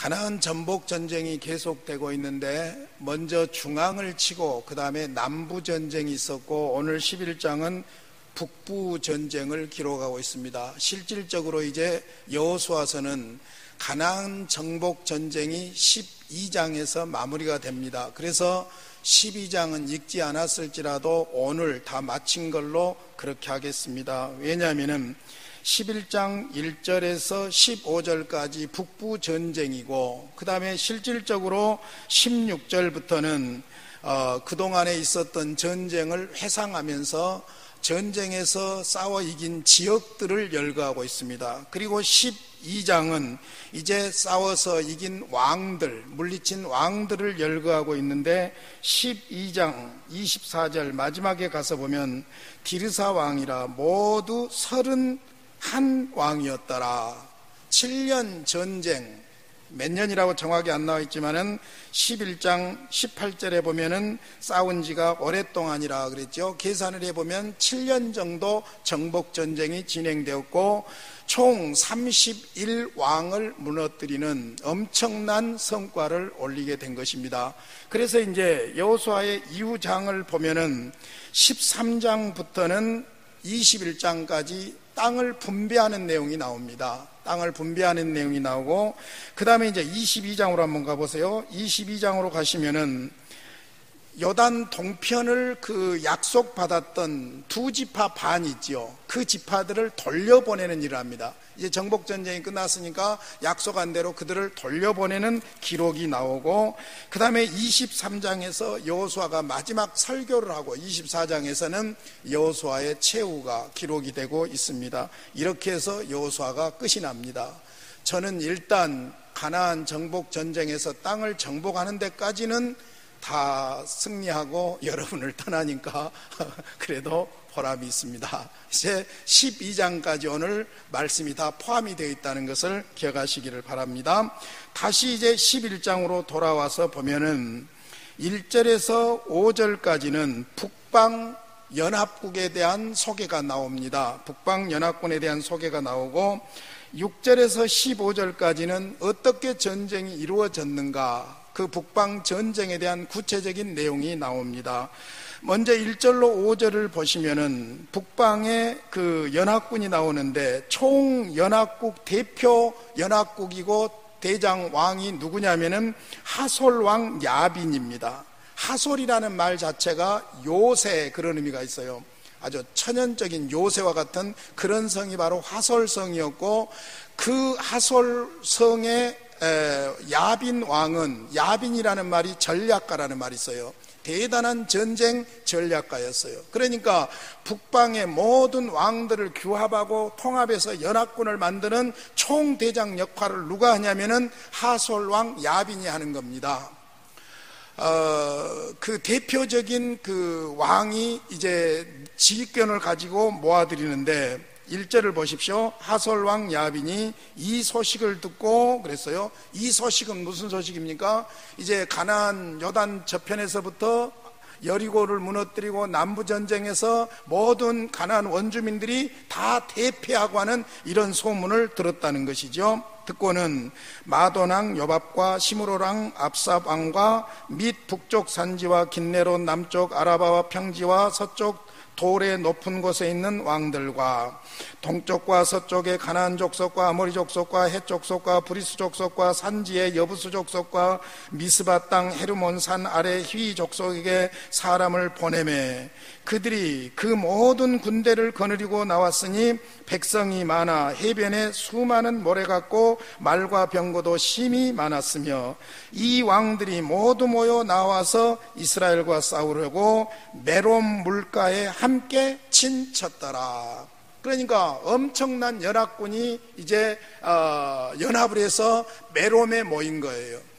가나안 전복 전쟁이 계속되고 있는데 먼저 중앙을 치고 그 다음에 남부 전쟁이 있었고 오늘 11장은 북부 전쟁을 기록하고 있습니다. 실질적으로 이제 여호수아서는 가나안 정복 전쟁이 12장에서 마무리가 됩니다. 그래서 12장은 읽지 않았을지라도 오늘 다 마친 걸로 그렇게 하겠습니다. 왜냐하면 11장 1절에서 15절까지 북부 전쟁이고 그 다음에 실질적으로 16절부터는 그동안에 있었던 전쟁을 회상하면서 전쟁에서 싸워 이긴 지역들을 열거하고 있습니다. 그리고 12장은 이제 싸워서 이긴 왕들, 물리친 왕들을 열거하고 있는데 12장 24절 마지막에 가서 보면 디르사 왕이라 모두 31왕이었더라. 7년 전쟁, 몇 년이라고 정확히 안 나와 있지만은 11장 18절에 보면은 싸운 지가 오랫동안이라 그랬죠. 계산을 해보면 7년 정도 정복 전쟁이 진행되었고 총 31왕을 무너뜨리는 엄청난 성과를 올리게 된 것입니다. 그래서 이제 여호수아의 이후 장을 보면은 13장부터는 21장까지 땅을 분배하는 내용이 나옵니다. 땅을 분배하는 내용이 나오고 그 다음에 이제 22장으로 한번 가보세요. 22장으로 가시면은 요단 동편을 그 약속받았던 두 지파 반 있지요. 그 지파들을 돌려보내는 일을 합니다. 이제 정복전쟁이 끝났으니까 약속한 대로 그들을 돌려보내는 기록이 나오고 그 다음에 23장에서 여호수아가 마지막 설교를 하고 24장에서는 여호수아의 최후가 기록이 되고 있습니다. 이렇게 해서 여호수아가 끝이 납니다. 저는 일단 가나안 정복전쟁에서 땅을 정복하는 데까지는 다 승리하고 여러분을 떠나니까 그래도 보람이 있습니다. 이제 12장까지 오늘 말씀이 다 포함이 되어 있다는 것을 기억하시기를 바랍니다. 다시 이제 11장으로 돌아와서 보면은 1절에서 5절까지는 북방 연합국에 대한 소개가 나옵니다. 북방 연합군에 대한 소개가 나오고 6절에서 15절까지는 어떻게 전쟁이 이루어졌는가, 그 북방 전쟁에 대한 구체적인 내용이 나옵니다. 먼저 1절로 5절을 보시면은 북방의 그 연합군이 나오는데 총 연합국 대표 연합국이고 대장 왕이 누구냐면은 하솔 왕 야빈입니다. 하솔이라는 말 자체가 요새, 그런 의미가 있어요. 아주 천연적인 요새와 같은 그런 성이 바로 하솔성이었고 그 하솔성의 야빈 왕은, 야빈이라는 말이 전략가라는 말이 있어요. 대단한 전쟁 전략가였어요. 그러니까 북방의 모든 왕들을 규합하고 통합해서 연합군을 만드는 총대장 역할을 누가 하냐면은 하솔 왕 야빈이 하는 겁니다. 그 대표적인 그 왕이 이제 지휘권을 가지고 모아들이는데 1절을 보십시오. 하솔 왕 야빈이 이 소식을 듣고 그랬어요. 이 소식은 무슨 소식입니까? 이제 가나안 요단 저편에서부터 여리고를 무너뜨리고 남부전쟁에서 모든 가나안 원주민들이 다 대패하고 하는 이런 소문을 들었다는 것이죠. 듣고는 마돈왕 요밥과 시므로랑 압삽왕과 및 북쪽 산지와 긴네로 남쪽 아라바와 평지와 서쪽 돌의 높은 곳에 있는 왕들과 동쪽과 서쪽의 가나안 족속과 아모리 족속과 헷 족속과 브리스 족속과 산지의 여부수 족속과 미스바 땅 헤르몬 산 아래 휘 족속에게 사람을 보내매 그들이 그 모든 군대를 거느리고 나왔으니 백성이 많아 해변에 수많은 모래 같고 말과 병거도 심히 많았으며 이 왕들이 모두 모여 나와서 이스라엘과 싸우려고 메롬 물가에 함께 친쳤더라. 그러니까 엄청난 연합군이 이제 연합을 해서 메롬에 모인 거예요.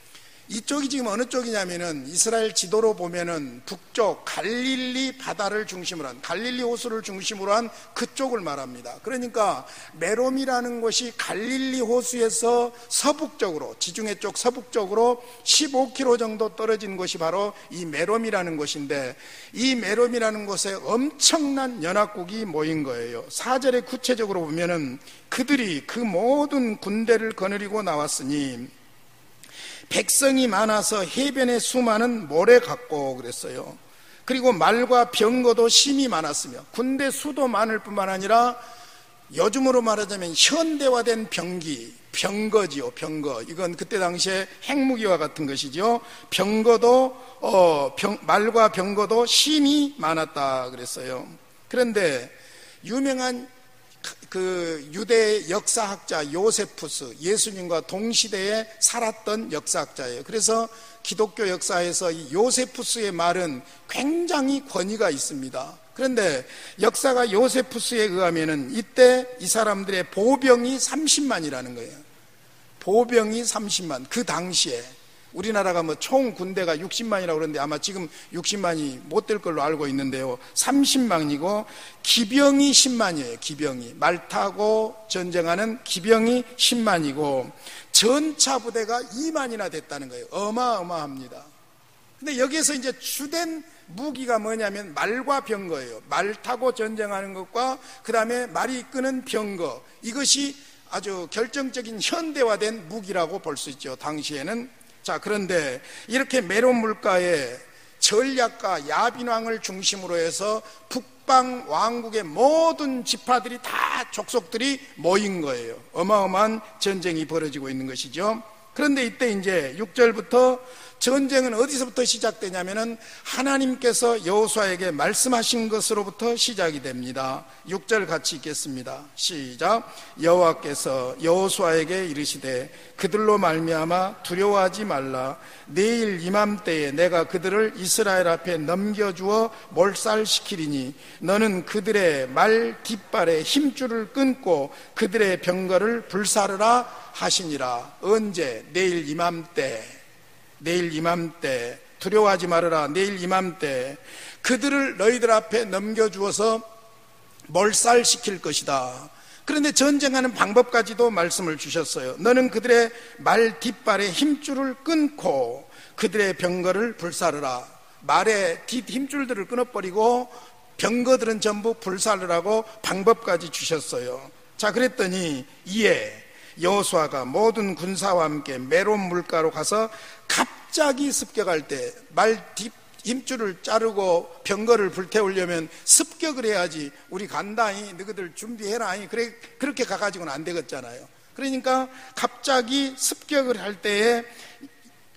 이쪽이 지금 어느 쪽이냐면은 이스라엘 지도로 보면은 북쪽 갈릴리 바다를 중심으로 한, 갈릴리 호수를 중심으로 한 그쪽을 말합니다. 그러니까 메롬이라는 곳이 갈릴리 호수에서 서북쪽으로, 지중해 쪽 서북쪽으로 15km 정도 떨어진 곳이 바로 이 메롬이라는 곳인데, 이 메롬이라는 곳에 엄청난 연합국이 모인 거예요. 4절에 구체적으로 보면은 그들이 그 모든 군대를 거느리고 나왔으니 백성이 많아서 해변의 수많은 모래 같고 그랬어요. 그리고 말과 병거도 심히 많았으며, 군대 수도 많을 뿐만 아니라 요즘으로 말하자면 현대화된 병거지요. 병거. 이건 그때 당시에 핵무기와 같은 것이죠. 병거도 말과 병거도 심히 많았다 그랬어요. 그런데 유명한 그 유대 역사학자 요세푸스, 예수님과 동시대에 살았던 역사학자예요. 그래서 기독교 역사에서 이 요세푸스의 말은 굉장히 권위가 있습니다. 그런데 역사가 요세푸스에 의하면은 이때 이 사람들의 보병이 30만이라는 거예요. 보병이 30만. 그 당시에 우리나라가 뭐 총 군대가 60만이라고 그러는데 아마 지금 60만이 못 될 걸로 알고 있는데요. 30만이고 기병이 10만이에요. 기병이. 말 타고 전쟁하는 기병이 10만이고 전차 부대가 2만이나 됐다는 거예요. 어마어마합니다. 근데 여기에서 이제 주된 무기가 뭐냐면 말과 병거예요. 말 타고 전쟁하는 것과 그 다음에 말이 이끄는 병거. 이것이 아주 결정적인 현대화된 무기라고 볼 수 있죠. 당시에는. 자, 그런데 이렇게 메론 물가에 전략가 야빈왕을 중심으로 해서 북방 왕국의 모든 지파들이 다 족속들이 모인 거예요. 어마어마한 전쟁이 벌어지고 있는 것이죠. 그런데 이때 이제 6절부터 전쟁은 어디서부터 시작되냐면은 하나님께서 여호수아에게 말씀하신 것으로부터 시작이 됩니다. 6절 같이 읽겠습니다. 시작. 여호와께서 여호수아에게 이르시되 그들로 말미암아 두려워하지 말라. 내일 이맘때에 내가 그들을 이스라엘 앞에 넘겨주어 몰살시키리니 너는 그들의 말 뒷발에 힘줄을 끊고 그들의 병거를 불사르라 하시니라. 언제? 내일 이맘때. 내일 이맘때. 두려워하지 말아라. 내일 이맘때 그들을 너희들 앞에 넘겨주어서 몰살시킬 것이다. 그런데 전쟁하는 방법까지도 말씀을 주셨어요. 너는 그들의 말 뒷발에 힘줄을 끊고 그들의 병거를 불사르라. 말의 뒷 힘줄들을 끊어버리고 병거들은 전부 불사르라고 방법까지 주셨어요. 자, 그랬더니 이에 여호수아가 모든 군사와 함께 메론 물가로 가서 갑자기 습격할 때 말 뒷 힘줄을 자르고 병거를 불태우려면 습격을 해야지. 우리 간다니 너희들 준비해라. 그렇게 가가지고는 안 되겠잖아요. 그러니까 갑자기 습격을 할 때에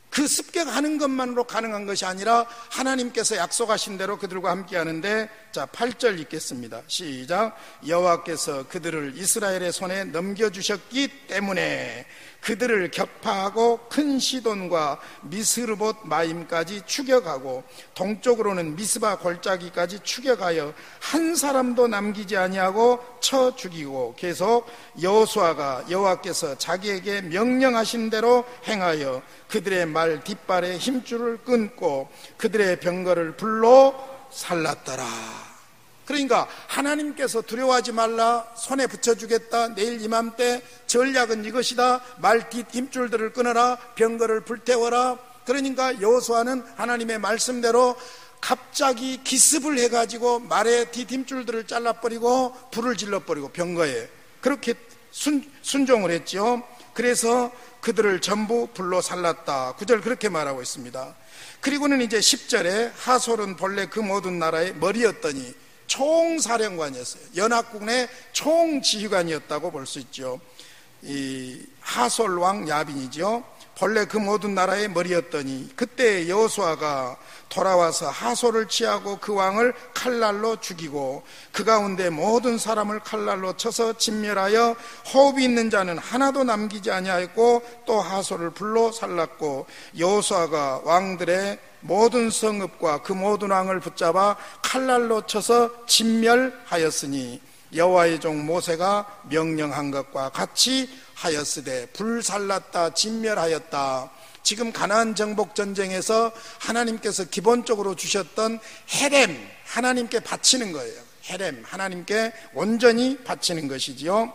그 습격하는 것만으로 가능한 것이 아니라 하나님께서 약속하신 대로 그들과 함께 하는데, 자 8절 읽겠습니다. 시작. 여호와께서 그들을 이스라엘의 손에 넘겨주셨기 때문에 그들을 격파하고 큰 시돈과 미스르봇 마임까지 추격하고 동쪽으로는 미스바 골짜기까지 추격하여 한 사람도 남기지 아니하고 쳐 죽이고 계속 여호수아가 여호와께서 자기에게 명령하신 대로 행하여 그들의 말 뒷발에 힘줄을 끊고 그들의 병거를 불로 살랐더라. 그러니까 하나님께서 두려워하지 말라, 손에 붙여주겠다, 내일 이맘때 전략은 이것이다, 말 뒷 힘줄들을 끊어라, 병거를 불태워라. 그러니까 여호수아는 하나님의 말씀대로 갑자기 기습을 해가지고 말의 뒷 힘줄들을 잘라버리고 불을 질러버리고 병거에 그렇게 순종을 했죠. 그래서 그들을 전부 불로 살랐다. 9절 그렇게 말하고 있습니다. 그리고는 이제 10절에 하솔은 본래 그 모든 나라의 머리였더니 총사령관이었어요. 연합군의 총지휘관이었다고 볼 수 있죠. 이 하솔 왕 야빈이죠. 본래 그 모든 나라의 머리였더니 그때 여호수아가 돌아와서 하솔을 취하고 그 왕을 칼날로 죽이고 그 가운데 모든 사람을 칼날로 쳐서 진멸하여 호흡이 있는 자는 하나도 남기지 아니하였고 또 하솔을 불로 살랐고 여호수아가 왕들의 모든 성읍과 그 모든 왕을 붙잡아 칼날로 쳐서 진멸하였으니 여호와의 종 모세가 명령한 것과 같이 하였으되 불살랐다, 진멸하였다. 지금 가나안 정복 전쟁에서 하나님께서 기본적으로 주셨던 헤렘, 하나님께 바치는 거예요. 헤렘, 하나님께 온전히 바치는 것이지요.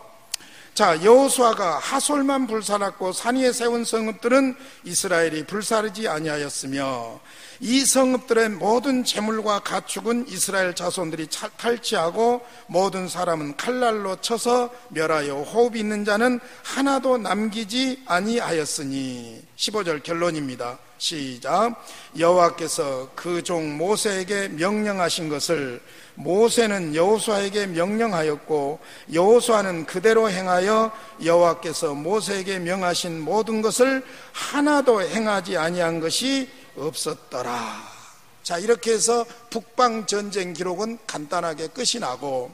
자, 여호수아가 하솔만 불살았고 산 위에 세운 성읍들은 이스라엘이 불사르지 아니하였으며 이 성읍들의 모든 재물과 가축은 이스라엘 자손들이 탈취하고 모든 사람은 칼날로 쳐서 멸하여 호흡이 있는 자는 하나도 남기지 아니하였으니. 15절 결론입니다. 시작. 여호와께서 그 종 모세에게 명령하신 것을 모세는 여호수아에게 명령하였고 여호수아는 그대로 행하여 여호와께서 모세에게 명하신 모든 것을 하나도 행하지 아니한 것이 없었더라. 자, 이렇게 해서 북방 전쟁 기록은 간단하게 끝이 나고,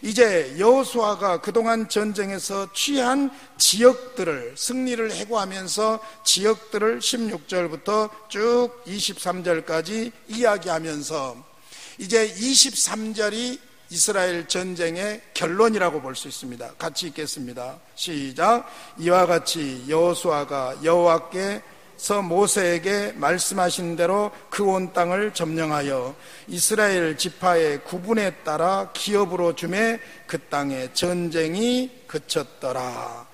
이제 여호수아가 그동안 전쟁에서 취한 지역들을, 승리를 회고하면서 지역들을 16절부터 쭉 23절까지 이야기하면서 이제 23절이 이스라엘 전쟁의 결론이라고 볼 수 있습니다. 같이 읽겠습니다. 시작. 이와 같이 여호수아가 여호와께서 모세에게 말씀하신 대로 그 온 땅을 점령하여 이스라엘 지파의 구분에 따라 기업으로 주매 그 땅에 전쟁이 그쳤더라.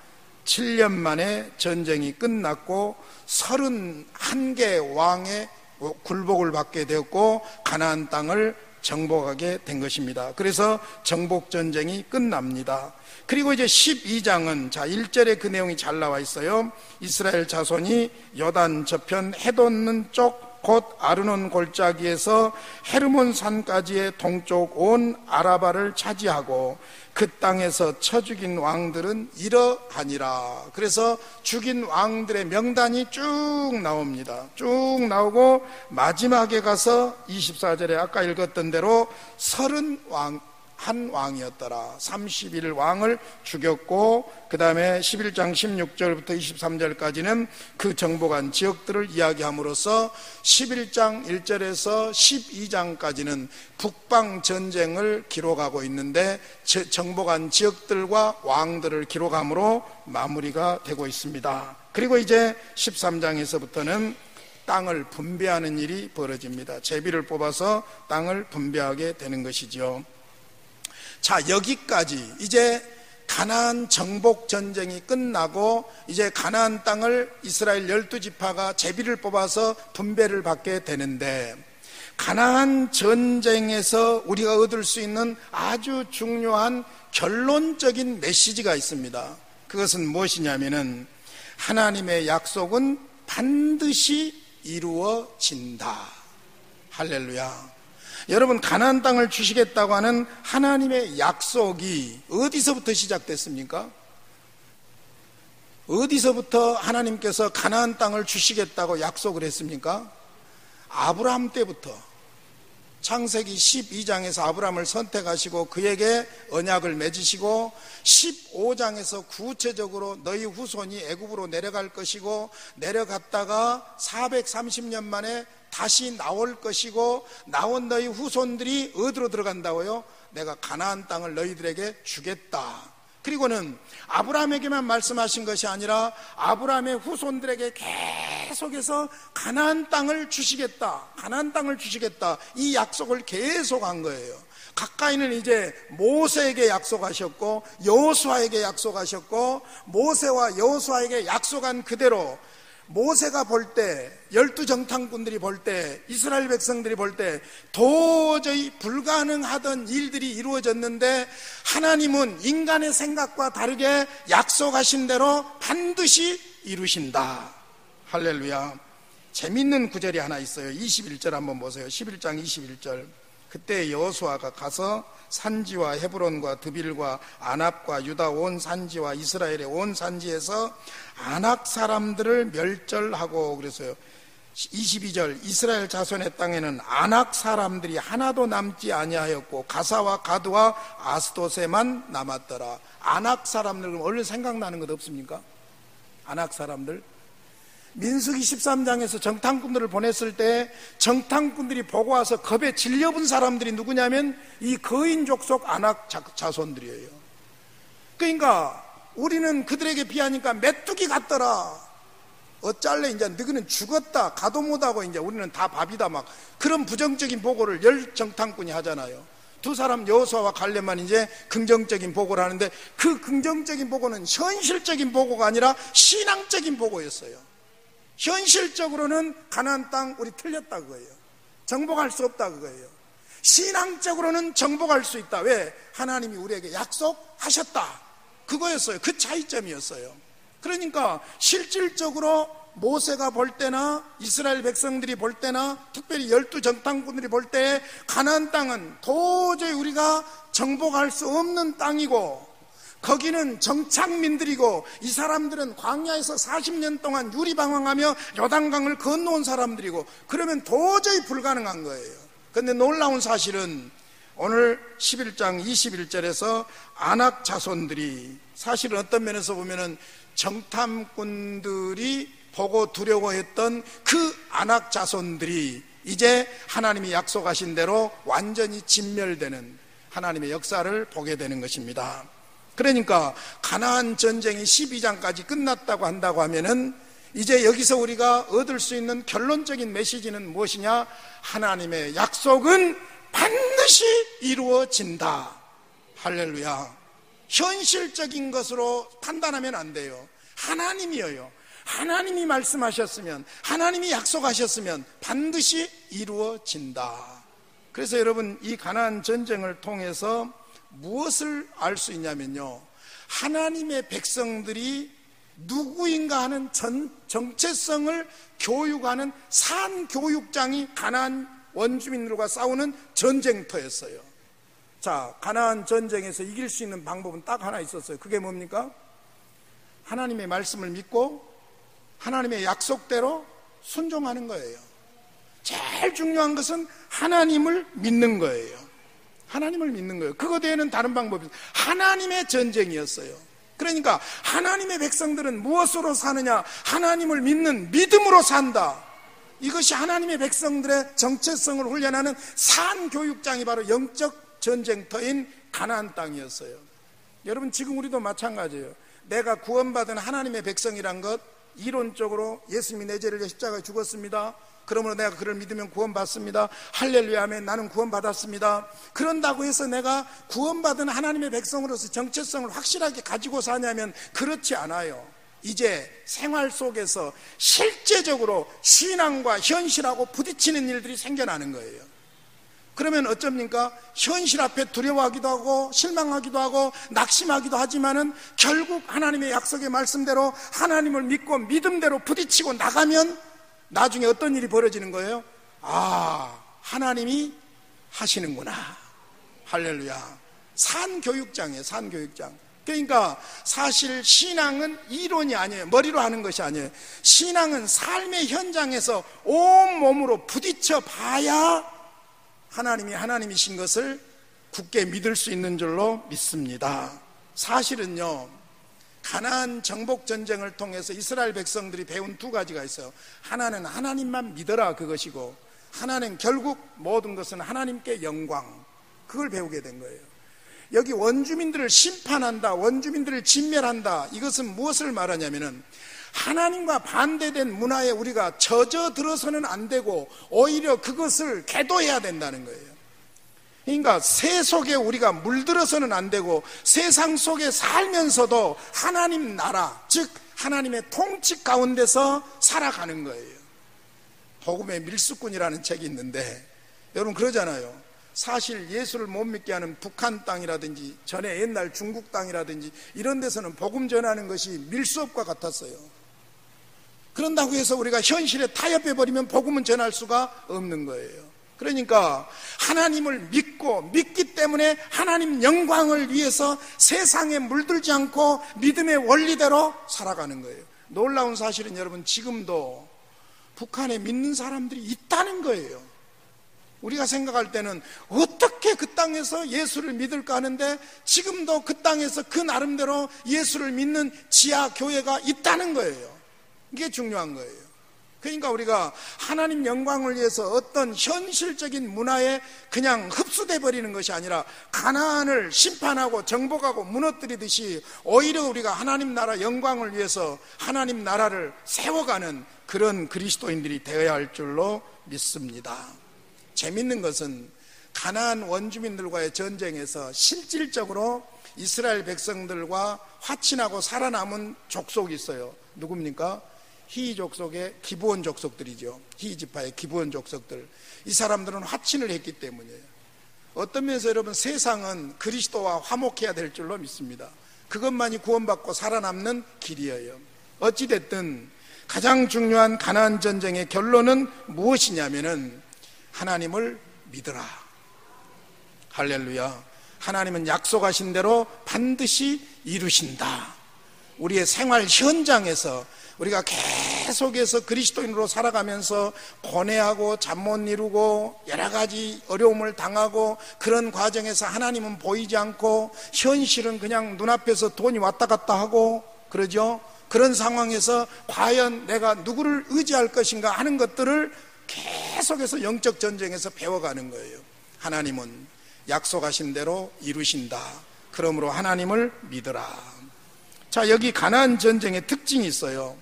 7년 만에 전쟁이 끝났고 31개 왕의 굴복을 받게 되었고 가나안 땅을 정복하게 된 것입니다. 그래서 정복전쟁이 끝납니다. 그리고 이제 12장은 자 1절에 그 내용이 잘 나와 있어요. 이스라엘 자손이 요단 저편 해돋는 쪽 곧 아르논 골짜기에서 헤르몬 산까지의 동쪽 온 아라바를 차지하고 그 땅에서 쳐 죽인 왕들은 이러하니라. 그래서 죽인 왕들의 명단이 쭉 나옵니다. 쭉 나오고 마지막에 가서 24절에 아까 읽었던 대로 31왕이었더라. 31왕을 죽였고 그 다음에 11장 16절부터 23절까지는 그 정복한 지역들을 이야기함으로써 11장 1절에서 12장까지는 북방 전쟁을 기록하고 있는데 정복한 지역들과 왕들을 기록함으로 마무리가 되고 있습니다. 그리고 이제 13장에서부터는 땅을 분배하는 일이 벌어집니다. 제비를 뽑아서 땅을 분배하게 되는 것이죠. 자, 여기까지 이제 가나안 정복 전쟁이 끝나고 이제 가나안 땅을 이스라엘 12지파가 제비를 뽑아서 분배를 받게 되는데, 가나안 전쟁에서 우리가 얻을 수 있는 아주 중요한 결론적인 메시지가 있습니다. 그것은 무엇이냐면은 하나님의 약속은 반드시 이루어진다. 할렐루야. 여러분, 가나안 땅을 주시겠다고 하는 하나님의 약속이 어디서부터 시작됐습니까? 어디서부터 하나님께서 가나안 땅을 주시겠다고 약속을 했습니까? 아브라함 때부터. 창세기 12장에서 아브라함을 선택하시고 그에게 언약을 맺으시고 15장에서 구체적으로 너희 후손이 애굽으로 내려갈 것이고 내려갔다가 430년 만에 다시 나올 것이고 나온 너희 후손들이 어디로 들어간다고요? 내가 가나안 땅을 너희들에게 주겠다. 그리고는 아브라함에게만 말씀하신 것이 아니라 아브라함의 후손들에게 계속해서 가나안 땅을 주시겠다, 가나안 땅을 주시겠다, 이 약속을 계속한 거예요. 가까이는 이제 모세에게 약속하셨고 여호수아에게 약속하셨고, 모세와 여호수아에게 약속한 그대로 모세가 볼 때, 12정탐꾼들이 볼 때, 이스라엘 백성들이 볼 때 도저히 불가능하던 일들이 이루어졌는데, 하나님은 인간의 생각과 다르게 약속하신 대로 반드시 이루신다. 할렐루야. 재밌는 구절이 하나 있어요. 21절 한번 보세요. 11장 21절. 그때 여호수아가 가서 산지와 헤브론과 드빌과 아납과 유다 온 산지와 이스라엘의 온 산지에서 아낙 사람들을 멸절하고, 그래서요 22절, 이스라엘 자손의 땅에는 아낙 사람들이 하나도 남지 아니하였고 가사와 가드와 아스도세만 남았더라. 아낙 사람들, 얼른 생각나는 것 없습니까? 아낙 사람들. 민수기 13장에서 정탐꾼들을 보냈을 때 정탐꾼들이 보고 와서 겁에 질려본 사람들이 누구냐면 이 거인 족속 아낙 자손들이에요. 그러니까 우리는 그들에게 비하니까 메뚜기 같더라, 어쩔래, 이제 너희는 죽었다, 가도 못하고 이제 우리는 다 밥이다, 막 그런 부정적인 보고를 열 정탐꾼이 하잖아요. 두 사람 여호수아와 갈렙만 이제 긍정적인 보고를 하는데, 그 긍정적인 보고는 현실적인 보고가 아니라 신앙적인 보고였어요. 현실적으로는 가나안 땅 우리 틀렸다 그거예요. 정복할 수 없다 그거예요. 신앙적으로는 정복할 수 있다. 왜? 하나님이 우리에게 약속하셨다 그거였어요. 그 차이점이었어요. 그러니까 실질적으로 모세가 볼 때나 이스라엘 백성들이 볼 때나 특별히 12 정탐꾼들이 볼 때 가나안 땅은 도저히 우리가 정복할 수 없는 땅이고, 거기는 정착민들이고, 이 사람들은 광야에서 40년 동안 유리방황하며 요단강을 건너온 사람들이고, 그러면 도저히 불가능한 거예요. 그런데 놀라운 사실은 오늘 11장 21절에서 아낙 자손들이, 사실은 어떤 면에서 보면은 정탐꾼들이 보고 두려워했던 그 아낙 자손들이 이제 하나님이 약속하신 대로 완전히 진멸되는 하나님의 역사를 보게 되는 것입니다. 그러니까 가나안 전쟁이 12장까지 끝났다고 한다고 하면은 이제 여기서 우리가 얻을 수 있는 결론적인 메시지는 무엇이냐? 하나님의 약속은 반드시 이루어진다. 할렐루야. 현실적인 것으로 판단하면 안 돼요. 하나님이에요. 하나님이 말씀하셨으면, 하나님이 약속하셨으면 반드시 이루어진다. 그래서 여러분, 이 가나안 전쟁을 통해서 무엇을 알 수 있냐면요, 하나님의 백성들이 누구인가 하는 정체성을 교육하는 산교육장이 가나안 원주민들과 싸우는 전쟁터였어요. 자, 가나안 전쟁에서 이길 수 있는 방법은 딱 하나 있었어요. 그게 뭡니까? 하나님의 말씀을 믿고 하나님의 약속대로 순종하는 거예요. 제일 중요한 것은 하나님을 믿는 거예요. 하나님을 믿는 거예요. 그거 외에는 다른 방법이 없어요. 하나님의 전쟁이었어요. 그러니까 하나님의 백성들은 무엇으로 사느냐? 하나님을 믿는 믿음으로 산다. 이것이 하나님의 백성들의 정체성을 훈련하는 산교육장이 바로 영적 전쟁터인 가나안 땅이었어요. 여러분, 지금 우리도 마찬가지예요. 내가 구원받은 하나님의 백성이란 것, 이론적으로 예수님이 내 죄를 위해 십자가에 죽었습니다. 그러므로 내가 그를 믿으면 구원받습니다. 할렐루야 하면 나는 구원받았습니다. 그런다고 해서 내가 구원받은 하나님의 백성으로서 정체성을 확실하게 가지고 사냐면 그렇지 않아요. 이제 생활 속에서 실제적으로 신앙과 현실하고 부딪히는 일들이 생겨나는 거예요. 그러면 어쩝니까? 현실 앞에 두려워하기도 하고 실망하기도 하고 낙심하기도 하지만은 결국 하나님의 약속의 말씀대로 하나님을 믿고 믿음대로 부딪히고 나가면 나중에 어떤 일이 벌어지는 거예요? 아, 하나님이 하시는구나. 할렐루야. 산교육장이에요. 산교육장. 그러니까 사실 신앙은 이론이 아니에요. 머리로 하는 것이 아니에요. 신앙은 삶의 현장에서 온몸으로 부딪혀 봐야 하나님이 하나님이신 것을 굳게 믿을 수 있는 줄로 믿습니다. 사실은요, 가나안 정복 전쟁을 통해서 이스라엘 백성들이 배운 두 가지가 있어요. 하나는 하나님만 믿어라 그것이고, 하나는 결국 모든 것은 하나님께 영광, 그걸 배우게 된 거예요. 여기 원주민들을 심판한다, 원주민들을 진멸한다, 이것은 무엇을 말하냐면은 하나님과 반대된 문화에 우리가 젖어들어서는 안 되고 오히려 그것을 계도해야 된다는 거예요. 그러니까 새 속에 우리가 물들어서는 안 되고 세상 속에 살면서도 하나님 나라, 즉 하나님의 통치 가운데서 살아가는 거예요. 복음의 밀수꾼이라는 책이 있는데, 여러분 그러잖아요. 사실 예수를 못 믿게 하는 북한 땅이라든지 전에 옛날 중국 땅이라든지 이런 데서는 복음 전하는 것이 밀수업과 같았어요. 그런다고 해서 우리가 현실에 타협해버리면 복음은 전할 수가 없는 거예요. 그러니까 하나님을 믿기 때문에 하나님 영광을 위해서 세상에 물들지 않고 믿음의 원리대로 살아가는 거예요. 놀라운 사실은 여러분, 지금도 북한에 믿는 사람들이 있다는 거예요. 우리가 생각할 때는 어떻게 그 땅에서 예수를 믿을까 하는데 지금도 그 땅에서 그 나름대로 예수를 믿는 지하 교회가 있다는 거예요. 이게 중요한 거예요. 그러니까 우리가 하나님 영광을 위해서 어떤 현실적인 문화에 그냥 흡수돼 버리는 것이 아니라 가나안을 심판하고 정복하고 무너뜨리듯이 오히려 우리가 하나님 나라 영광을 위해서 하나님 나라를 세워가는 그런 그리스도인들이 되어야 할 줄로 믿습니다. 재밌는 것은 가나안 원주민들과의 전쟁에서 실질적으로 이스라엘 백성들과 화친하고 살아남은 족속이 있어요. 누굽니까? 히위 족속의 기브온 족속들이죠. 히위 지파의 기브온 족속들. 이 사람들은 화친을 했기 때문이에요. 어떤 면에서 여러분, 세상은 그리스도와 화목해야 될 줄로 믿습니다. 그것만이 구원받고 살아남는 길이에요. 어찌됐든 가장 중요한 가나안 전쟁의 결론은 무엇이냐면은 하나님을 믿으라. 할렐루야. 하나님은 약속하신 대로 반드시 이루신다. 우리의 생활 현장에서 우리가 계속해서 그리스도인으로 살아가면서 고뇌하고 잠 못 이루고 여러 가지 어려움을 당하고 그런 과정에서 하나님은 보이지 않고 현실은 그냥 눈앞에서 돈이 왔다 갔다 하고 그러죠. 그런 상황에서 과연 내가 누구를 의지할 것인가 하는 것들을 계속해서 영적 전쟁에서 배워가는 거예요. 하나님은 약속하신 대로 이루신다. 그러므로 하나님을 믿으라. 자, 여기 가나안 전쟁의 특징이 있어요.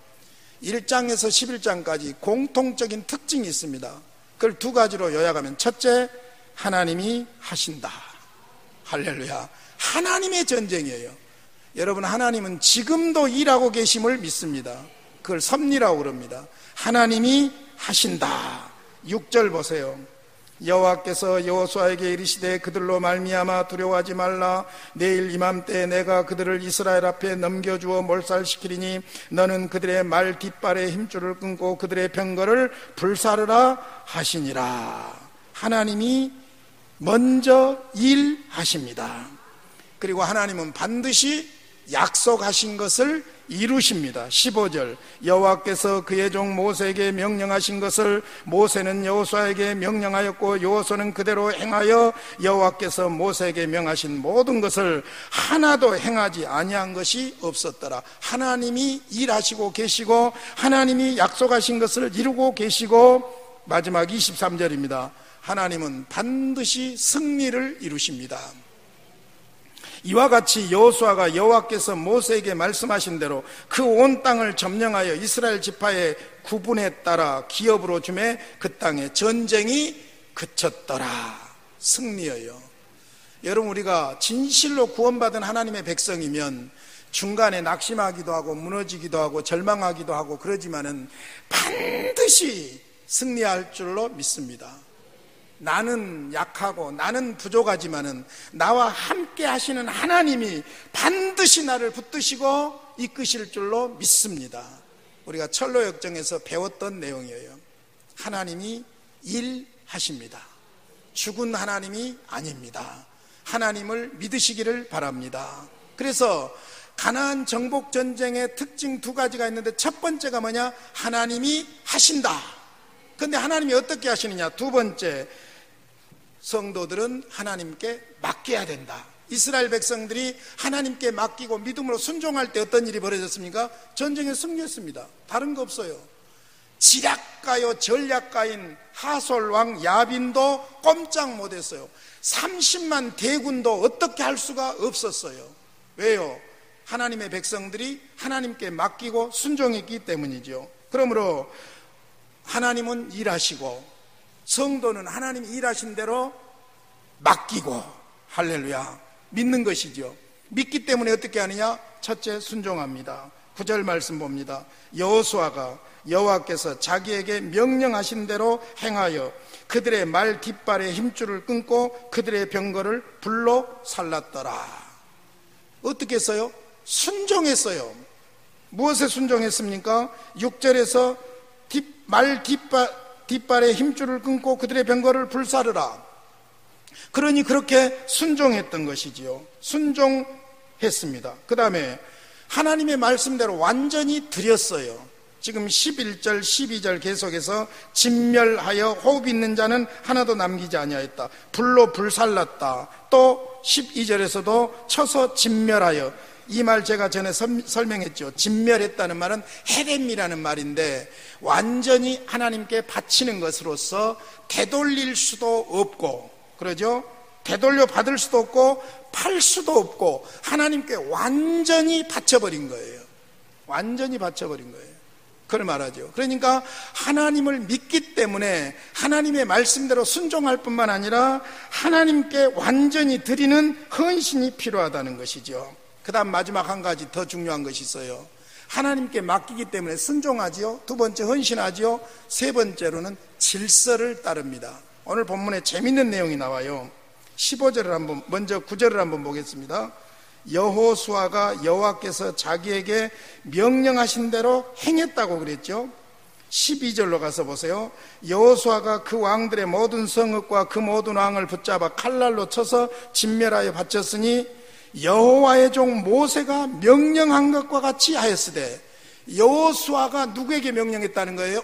1장에서 11장까지 공통적인 특징이 있습니다. 그걸 두 가지로 요약하면, 첫째, 하나님이 하신다. 할렐루야. 하나님의 전쟁이에요. 여러분, 하나님은 지금도 일하고 계심을 믿습니다. 그걸 섭리라고 그럽니다. 하나님이 하신다. 6절 보세요. 여호와께서 여호수아에게 이르시되 그들로 말미암아 두려워하지 말라. 내일 이맘때에 내가 그들을 이스라엘 앞에 넘겨주어 몰살시키리니 너는 그들의 말 뒷발에 힘줄을 끊고 그들의 병거를 불사르라 하시니라. 하나님이 먼저 일하십니다. 그리고 하나님은 반드시 약속하신 것을 이루십니다. 15절, 여호와께서 그의 종 모세에게 명령하신 것을 모세는 여호수아에게 명령하였고 여호수아는 그대로 행하여 여호와께서 모세에게 명하신 모든 것을 하나도 행하지 아니한 것이 없었더라. 하나님이 일하시고 계시고 하나님이 약속하신 것을 이루고 계시고, 마지막 23절입니다. 하나님은 반드시 승리를 이루십니다. 이와 같이 여호수아가 여호와께서 모세에게 말씀하신 대로 그 온 땅을 점령하여 이스라엘 지파의 구분에 따라 기업으로 주매 그 땅에 전쟁이 그쳤더라. 승리예요. 여러분, 우리가 진실로 구원받은 하나님의 백성이면 중간에 낙심하기도 하고 무너지기도 하고 절망하기도 하고 그러지만은 반드시 승리할 줄로 믿습니다. 나는 약하고 나는 부족하지만은 나와 함께 하시는 하나님이 반드시 나를 붙드시고 이끄실 줄로 믿습니다. 우리가 철로 역정에서 배웠던 내용이에요. 하나님이 일하십니다. 죽은 하나님이 아닙니다. 하나님을 믿으시기를 바랍니다. 그래서 가나안 정복 전쟁의 특징 두 가지가 있는데, 첫 번째가 뭐냐? 하나님이 하신다. 그런데 하나님이 어떻게 하시느냐? 두 번째, 성도들은 하나님께 맡겨야 된다. 이스라엘 백성들이 하나님께 맡기고 믿음으로 순종할 때 어떤 일이 벌어졌습니까? 전쟁에 승리했습니다. 다른 거 없어요. 지략가요 전략가인 하솔왕 야빈도 꼼짝 못했어요. 30만 대군도 어떻게 할 수가 없었어요. 왜요? 하나님의 백성들이 하나님께 맡기고 순종했기 때문이죠. 그러므로 하나님은 일하시고 성도는 하나님이 일하신 대로 맡기고, 할렐루야, 믿는 것이죠. 믿기 때문에 어떻게 하느냐? 첫째, 순종합니다. 9절 말씀 봅니다. 여호수아가 여호와께서 자기에게 명령하신 대로 행하여 그들의 말 뒷발에 힘줄을 끊고 그들의 병거를 불로 살랐더라. 어떻게 했어요? 순종했어요. 무엇에 순종했습니까? 6절에서 말 뒷발에 힘줄을 끊고 그들의 병거를 불사르라. 그러니 그렇게 순종했던 것이지요. 순종했습니다. 그 다음에 하나님의 말씀대로 완전히 드렸어요. 지금 11절 12절 계속해서 진멸하여 호흡 있는 자는 하나도 남기지 아니하였다. 불로 불살랐다. 또 12절에서도 쳐서 진멸하여, 이 말 제가 전에 설명했죠. 진멸했다는 말은 헤렘이라는 말인데 완전히 하나님께 바치는 것으로서 되돌릴 수도 없고, 그러죠? 되돌려 받을 수도 없고 팔 수도 없고 하나님께 완전히 바쳐버린 거예요. 완전히 바쳐버린 거예요. 그걸 말하죠. 그러니까 하나님을 믿기 때문에 하나님의 말씀대로 순종할 뿐만 아니라 하나님께 완전히 드리는 헌신이 필요하다는 것이죠. 그 다음 마지막 한 가지 더 중요한 것이 있어요. 하나님께 맡기기 때문에 순종하지요. 두 번째 헌신하지요. 세 번째로는 질서를 따릅니다. 오늘 본문에 재밌는 내용이 나와요. 15절을 먼저 9절을 한번 보겠습니다. 여호수아가 여호와께서 자기에게 명령하신 대로 행했다고 그랬죠. 12절로 가서 보세요. 여호수아가 그 왕들의 모든 성읍과 그 모든 왕을 붙잡아 칼날로 쳐서 진멸하여 바쳤으니 여호와의 종 모세가 명령한 것과 같이 하였으되, 여호수아가 누구에게 명령했다는 거예요?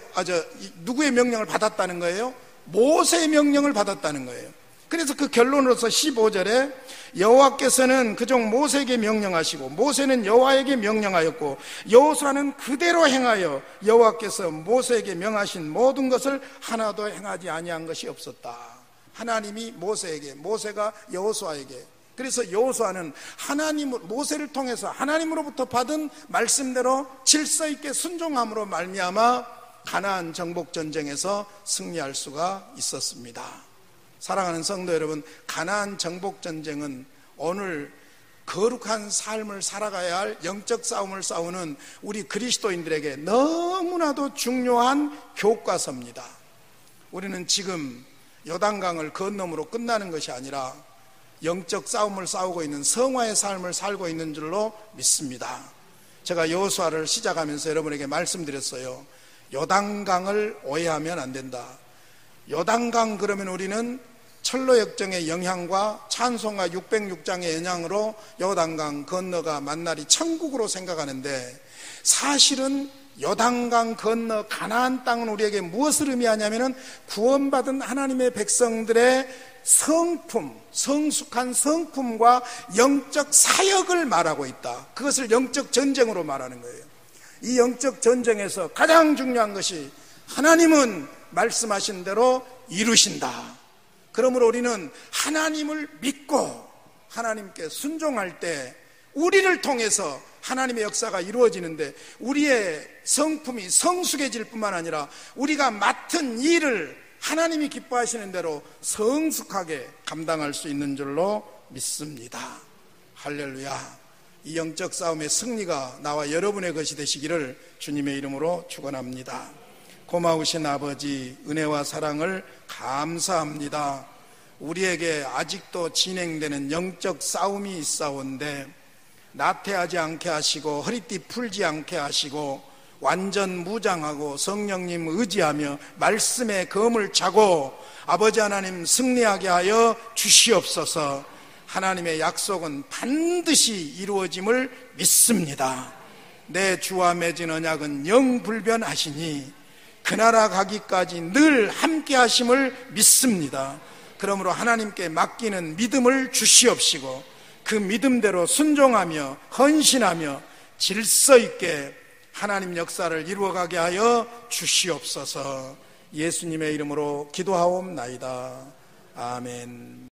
누구의 명령을 받았다는 거예요? 모세의 명령을 받았다는 거예요. 그래서 그 결론으로서 15절에 여호와께서는 그 종 모세에게 명령하시고 모세는 여호와에게 명령하였고 여호수아는 그대로 행하여 여호와께서 모세에게 명하신 모든 것을 하나도 행하지 아니한 것이 없었다. 하나님이 모세에게, 모세가 여호수아에게, 그래서 여호수아는 모세를 통해서 하나님으로부터 받은 말씀대로 질서 있게 순종함으로 말미암아 가나안 정복 전쟁에서 승리할 수가 있었습니다. 사랑하는 성도 여러분, 가나안 정복 전쟁은 오늘 거룩한 삶을 살아가야 할 영적 싸움을 싸우는 우리 그리스도인들에게 너무나도 중요한 교과서입니다. 우리는 지금 요단강을 건너므로 끝나는 것이 아니라 영적 싸움을 싸우고 있는 성화의 삶을 살고 있는 줄로 믿습니다. 제가 여호수아를 시작하면서 여러분에게 말씀드렸어요. 요단강을 오해하면 안 된다. 요단강 그러면 우리는 철로역정의 영향과 찬송가 606장의 영향으로 요단강 건너가 만날이 천국으로 생각하는데, 사실은 요단강 건너 가나안 땅은 우리에게 무엇을 의미하냐면은 구원받은 하나님의 백성들의 성품, 성숙한 성품과 영적 사역을 말하고 있다. 그것을 영적 전쟁으로 말하는 거예요. 이 영적 전쟁에서 가장 중요한 것이 하나님은 말씀하신 대로 이루신다. 그러므로 우리는 하나님을 믿고 하나님께 순종할 때 우리를 통해서 하나님의 역사가 이루어지는데, 우리의 성품이 성숙해질 뿐만 아니라 우리가 맡은 일을 하나님이 기뻐하시는 대로 성숙하게 감당할 수 있는 줄로 믿습니다. 할렐루야. 이 영적 싸움의 승리가 나와 여러분의 것이 되시기를 주님의 이름으로 축원합니다. 고마우신 아버지, 은혜와 사랑을 감사합니다. 우리에게 아직도 진행되는 영적 싸움이 있사온데 나태하지 않게 하시고 허리띠 풀지 않게 하시고 완전 무장하고 성령님 의지하며 말씀의 검을 차고 아버지 하나님 승리하게 하여 주시옵소서. 하나님의 약속은 반드시 이루어짐을 믿습니다. 내 주와 맺은 언약은 영불변하시니 그 나라 가기까지 늘 함께 하심을 믿습니다. 그러므로 하나님께 맡기는 믿음을 주시옵시고 그 믿음대로 순종하며 헌신하며 질서 있게 하나님 역사를 이루어가게 하여 주시옵소서. 예수님의 이름으로 기도하옵나이다. 아멘.